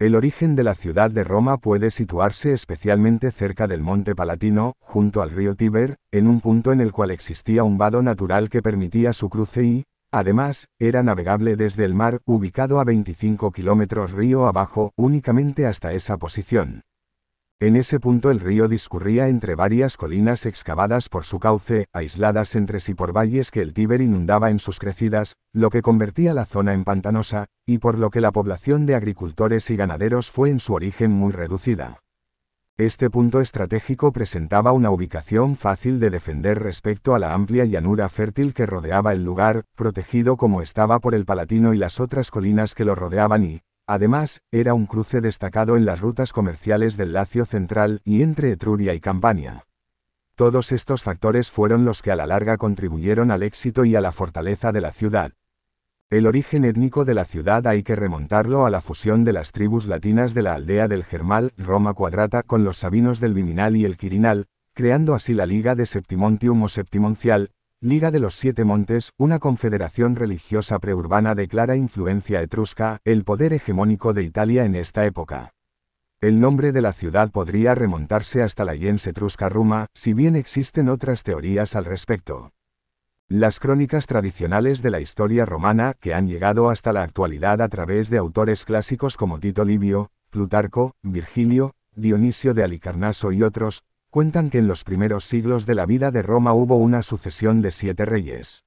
El origen de la ciudad de Roma puede situarse especialmente cerca del Monte Palatino, junto al río Tíber, en un punto en el cual existía un vado natural que permitía su cruce y, además, era navegable desde el mar, ubicado a 25 kilómetros río abajo, únicamente hasta esa posición. En ese punto el río discurría entre varias colinas excavadas por su cauce, aisladas entre sí por valles que el Tíber inundaba en sus crecidas, lo que convertía la zona en pantanosa, y por lo que la población de agricultores y ganaderos fue en su origen muy reducida. Este punto estratégico presentaba una ubicación fácil de defender respecto a la amplia llanura fértil que rodeaba el lugar, protegido como estaba por el Palatino y las otras colinas que lo rodeaban y, además, era un cruce destacado en las rutas comerciales del Lacio central y entre Etruria y Campania. Todos estos factores fueron los que a la larga contribuyeron al éxito y a la fortaleza de la ciudad. El origen étnico de la ciudad hay que remontarlo a la fusión de las tribus latinas de la aldea del Germal, Roma Quadrata, con los sabinos del Viminal y el Quirinal, creando así la Liga de Septimontium o Septimoncial, Liga de los Siete Montes, una confederación religiosa preurbana de clara influencia etrusca, el poder hegemónico de Italia en esta época. El nombre de la ciudad podría remontarse hasta la gens etrusca Ruma, si bien existen otras teorías al respecto. Las crónicas tradicionales de la historia romana, que han llegado hasta la actualidad a través de autores clásicos como Tito Livio, Plutarco, Virgilio, Dionisio de Halicarnaso y otros, cuentan que en los primeros siglos de la vida de Roma hubo una sucesión de 7 reyes.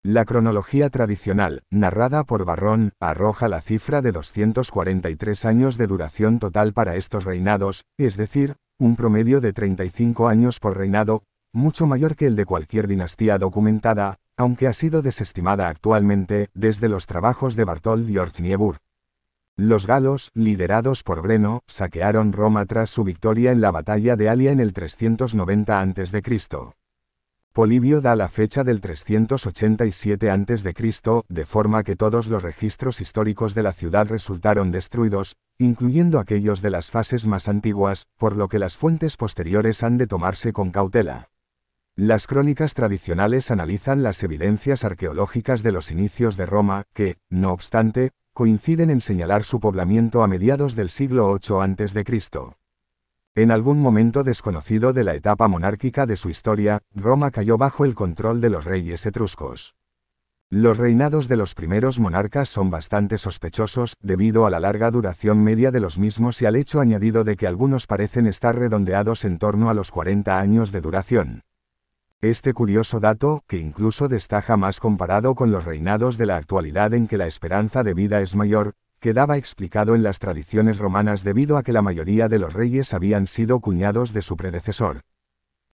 La cronología tradicional, narrada por Varrón, arroja la cifra de 243 años de duración total para estos reinados, es decir, un promedio de 35 años por reinado, mucho mayor que el de cualquier dinastía documentada, aunque ha sido desestimada actualmente desde los trabajos de Barthold y Niebuhr. Los galos, liderados por Breno, saquearon Roma tras su victoria en la batalla de Alia en el 390 a.C. Polibio da la fecha del 387 a.C., de forma que todos los registros históricos de la ciudad resultaron destruidos, incluyendo aquellos de las fases más antiguas, por lo que las fuentes posteriores han de tomarse con cautela. Las crónicas tradicionales analizan las evidencias arqueológicas de los inicios de Roma, que, no obstante, coinciden en señalar su poblamiento a mediados del siglo VIII a.C. En algún momento desconocido de la etapa monárquica de su historia, Roma cayó bajo el control de los reyes etruscos. Los reinados de los primeros monarcas son bastante sospechosos, debido a la larga duración media de los mismos y al hecho añadido de que algunos parecen estar redondeados en torno a los 40 años de duración. Este curioso dato, que incluso destaca más comparado con los reinados de la actualidad en que la esperanza de vida es mayor, quedaba explicado en las tradiciones romanas debido a que la mayoría de los reyes habían sido cuñados de su predecesor.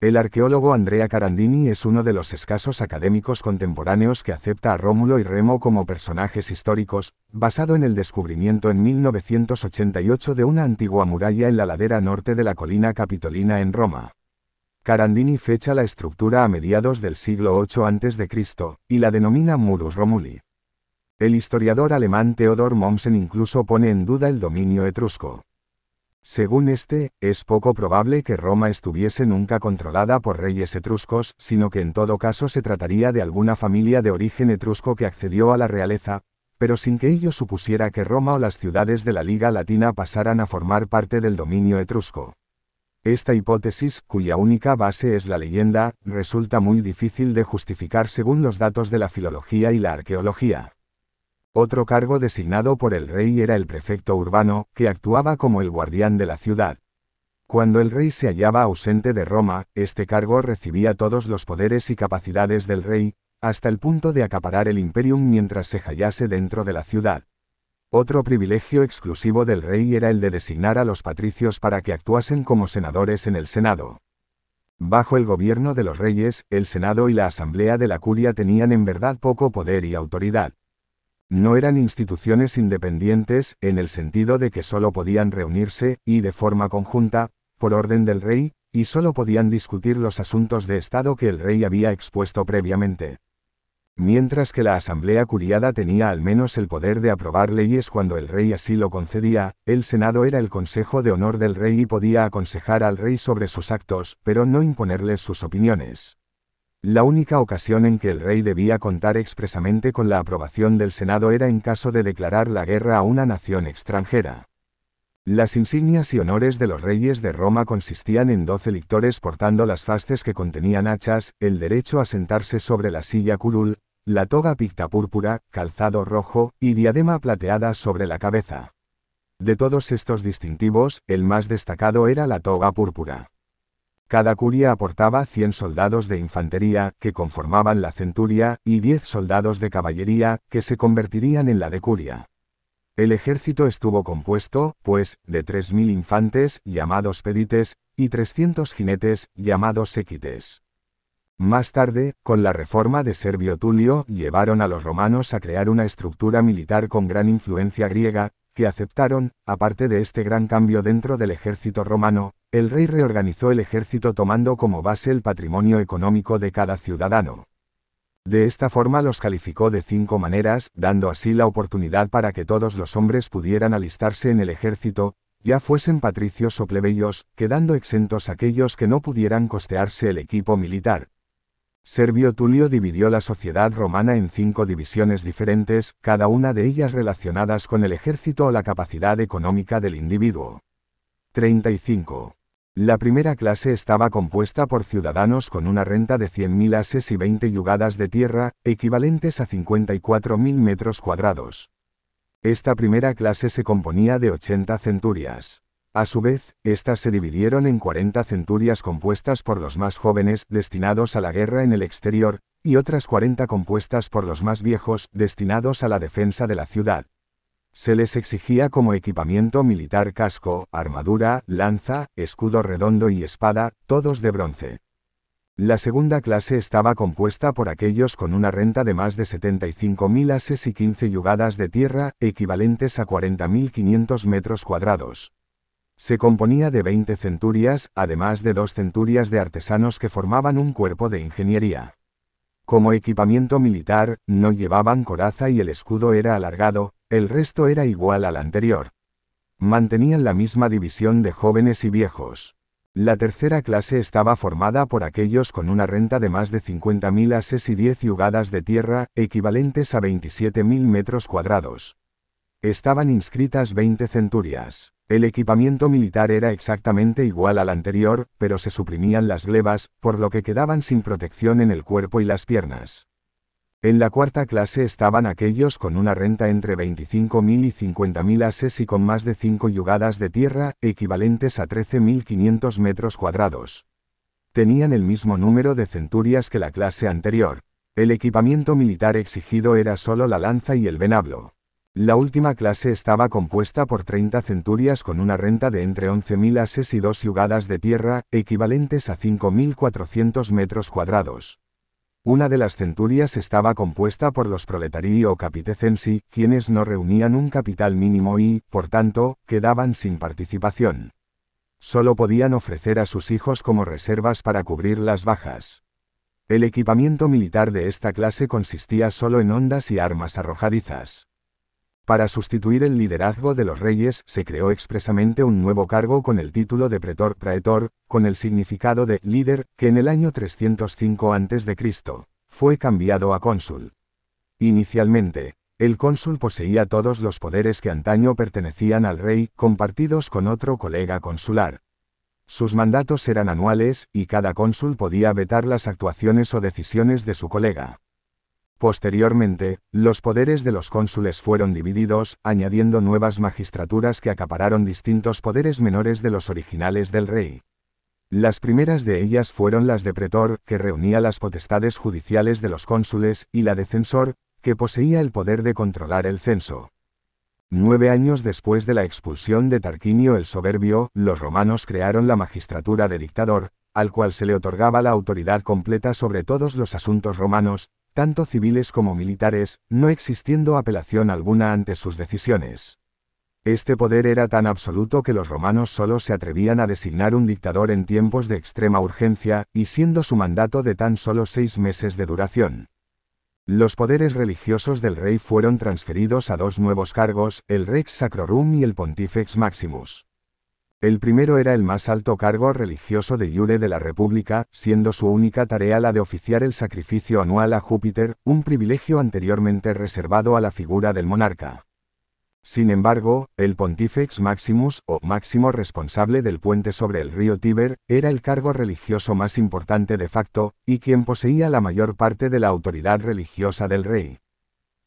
El arqueólogo Andrea Carandini es uno de los escasos académicos contemporáneos que acepta a Rómulo y Remo como personajes históricos, basado en el descubrimiento en 1988 de una antigua muralla en la ladera norte de la colina Capitolina en Roma. Carandini fecha la estructura a mediados del siglo VIII a.C., y la denomina Murus Romuli. El historiador alemán Theodor Mommsen incluso pone en duda el dominio etrusco. Según este, es poco probable que Roma estuviese nunca controlada por reyes etruscos, sino que en todo caso se trataría de alguna familia de origen etrusco que accedió a la realeza, pero sin que ello supusiera que Roma o las ciudades de la Liga Latina pasaran a formar parte del dominio etrusco. Esta hipótesis, cuya única base es la leyenda, resulta muy difícil de justificar según los datos de la filología y la arqueología. Otro cargo designado por el rey era el prefecto urbano, que actuaba como el guardián de la ciudad. Cuando el rey se hallaba ausente de Roma, este cargo recibía todos los poderes y capacidades del rey, hasta el punto de acaparar el imperium mientras se hallase dentro de la ciudad. Otro privilegio exclusivo del rey era el de designar a los patricios para que actuasen como senadores en el Senado. Bajo el gobierno de los reyes, el Senado y la Asamblea de la Curia tenían en verdad poco poder y autoridad. No eran instituciones independientes, en el sentido de que solo podían reunirse, y de forma conjunta, por orden del rey, y solo podían discutir los asuntos de Estado que el rey había expuesto previamente. Mientras que la asamblea curiada tenía al menos el poder de aprobar leyes cuando el rey así lo concedía, el Senado era el consejo de honor del rey y podía aconsejar al rey sobre sus actos, pero no imponerles sus opiniones. La única ocasión en que el rey debía contar expresamente con la aprobación del Senado era en caso de declarar la guerra a una nación extranjera. Las insignias y honores de los reyes de Roma consistían en 12 lictores portando las fasces que contenían hachas, el derecho a sentarse sobre la silla curul, la toga picta púrpura, calzado rojo, y diadema plateada sobre la cabeza. De todos estos distintivos, el más destacado era la toga púrpura. Cada curia aportaba 100 soldados de infantería, que conformaban la centuria, y 10 soldados de caballería, que se convertirían en la decuria. El ejército estuvo compuesto, pues, de 3000 infantes, llamados pedites, y 300 jinetes, llamados séquites. Más tarde, con la reforma de Servio Tulio, llevaron a los romanos a crear una estructura militar con gran influencia griega, que aceptaron. Aparte de este gran cambio dentro del ejército romano, el rey reorganizó el ejército tomando como base el patrimonio económico de cada ciudadano. De esta forma los calificó de 5 maneras, dando así la oportunidad para que todos los hombres pudieran alistarse en el ejército, ya fuesen patricios o plebeyos, quedando exentos aquellos que no pudieran costearse el equipo militar. Servio Tulio dividió la sociedad romana en 5 divisiones diferentes, cada una de ellas relacionadas con el ejército o la capacidad económica del individuo. 35. La primera clase estaba compuesta por ciudadanos con una renta de 100.000 ases y 20 yugadas de tierra, equivalentes a 54.000 metros cuadrados. Esta primera clase se componía de 80 centurias. A su vez, estas se dividieron en 40 centurias compuestas por los más jóvenes, destinados a la guerra en el exterior, y otras 40 compuestas por los más viejos, destinados a la defensa de la ciudad. Se les exigía como equipamiento militar casco, armadura, lanza, escudo redondo y espada, todos de bronce. La segunda clase estaba compuesta por aquellos con una renta de más de 75.000 ases y 15 yugadas de tierra, equivalentes a 40.500 metros cuadrados. Se componía de 20 centurias, además de 2 centurias de artesanos que formaban un cuerpo de ingeniería. Como equipamiento militar, no llevaban coraza y el escudo era alargado, el resto era igual al anterior. Mantenían la misma división de jóvenes y viejos. La tercera clase estaba formada por aquellos con una renta de más de 50.000 ases y 10 yugadas de tierra, equivalentes a 27.000 metros cuadrados. Estaban inscritas 20 centurias. El equipamiento militar era exactamente igual al anterior, pero se suprimían las glebas, por lo que quedaban sin protección en el cuerpo y las piernas. En la cuarta clase estaban aquellos con una renta entre 25.000 y 50.000 ases y con más de 5 yugadas de tierra, equivalentes a 13.500 metros cuadrados. Tenían el mismo número de centurias que la clase anterior. El equipamiento militar exigido era solo la lanza y el venablo. La última clase estaba compuesta por 30 centurias con una renta de entre 11.000 ases y 2 yugadas de tierra, equivalentes a 5.400 metros cuadrados. Una de las centurias estaba compuesta por los proletarii o capitecensi, quienes no reunían un capital mínimo y, por tanto, quedaban sin participación. Solo podían ofrecer a sus hijos como reservas para cubrir las bajas. El equipamiento militar de esta clase consistía solo en hondas y armas arrojadizas. Para sustituir el liderazgo de los reyes, se creó expresamente un nuevo cargo con el título de pretor praetor, con el significado de líder, que en el año 305 a.C. fue cambiado a cónsul. Inicialmente, el cónsul poseía todos los poderes que antaño pertenecían al rey, compartidos con otro colega consular. Sus mandatos eran anuales, y cada cónsul podía vetar las actuaciones o decisiones de su colega. Posteriormente, los poderes de los cónsules fueron divididos, añadiendo nuevas magistraturas que acapararon distintos poderes menores de los originales del rey. Las primeras de ellas fueron las de pretor, que reunía las potestades judiciales de los cónsules, y la de censor, que poseía el poder de controlar el censo. 9 años después de la expulsión de Tarquinio el Soberbio, los romanos crearon la magistratura de dictador, al cual se le otorgaba la autoridad completa sobre todos los asuntos romanos, tanto civiles como militares, no existiendo apelación alguna ante sus decisiones. Este poder era tan absoluto que los romanos solo se atrevían a designar un dictador en tiempos de extrema urgencia, y siendo su mandato de tan solo 6 meses de duración. Los poderes religiosos del rey fueron transferidos a 2 nuevos cargos, el Rex Sacrorum y el Pontifex Maximus. El primero era el más alto cargo religioso de iure de la República, siendo su única tarea la de oficiar el sacrificio anual a Júpiter, un privilegio anteriormente reservado a la figura del monarca. Sin embargo, el Pontifex Maximus, o máximo responsable del puente sobre el río Tíber, era el cargo religioso más importante de facto, y quien poseía la mayor parte de la autoridad religiosa del rey.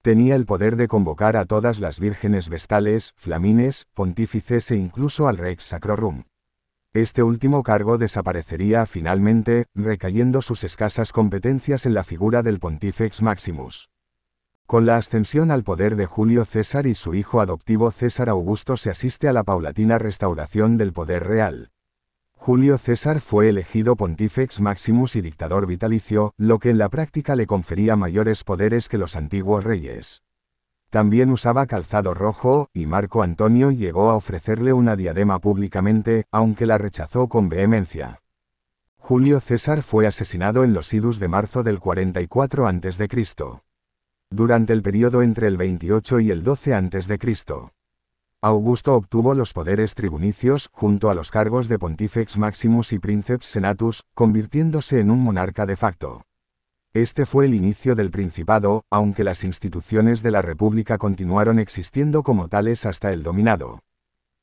Tenía el poder de convocar a todas las vírgenes vestales, flamines, pontífices e incluso al Rex Sacrorum. Este último cargo desaparecería finalmente, recayendo sus escasas competencias en la figura del Pontifex Maximus. Con la ascensión al poder de Julio César y su hijo adoptivo César Augusto se asiste a la paulatina restauración del poder real. Julio César fue elegido Pontifex Maximus y dictador vitalicio, lo que en la práctica le confería mayores poderes que los antiguos reyes. También usaba calzado rojo, y Marco Antonio llegó a ofrecerle una diadema públicamente, aunque la rechazó con vehemencia. Julio César fue asesinado en los idus de marzo del 44 a.C. Durante el período entre el 28 y el 12 a.C. Augusto obtuvo los poderes tribunicios, junto a los cargos de Pontifex Maximus y Princeps Senatus, convirtiéndose en un monarca de facto. Este fue el inicio del Principado, aunque las instituciones de la República continuaron existiendo como tales hasta el dominado.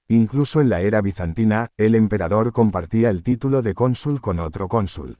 Incluso en la era bizantina, el emperador compartía el título de cónsul con otro cónsul.